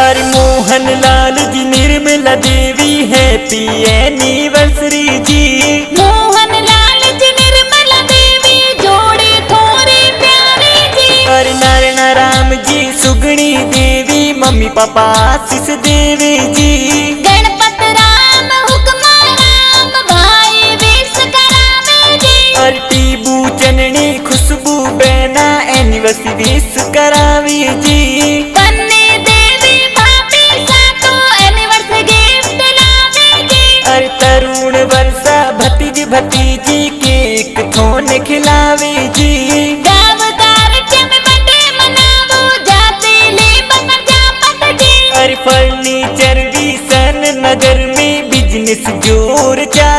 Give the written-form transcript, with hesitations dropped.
अरे Mohan Lal ji Nirmala Devi happy anniversary जी। मोहन लाल जी निर्मला देवी जोड़े थोड़े प्यारे जी। अरे नारायण राम जी सुगणी देवी मम्मी पापा आशीष देवी जी। गणपत राम हुक्मा राम भाई विश करावे जी। अरे टीबू चननी खुशबू बैना एनिवर्सरी विश करावी जी। पन्नी देवी भाभी सातो एनिवर्सरी गिफ्ट लावे जी। अरे तरुण वर्षा भतीजी भतीजी केक थोन खिलावे जी। गाँव कारके में बर्थडे मनावो जाते ले बना जापत जी। अरे फर्नीचर विसन नगर में बिजनेस जोर चा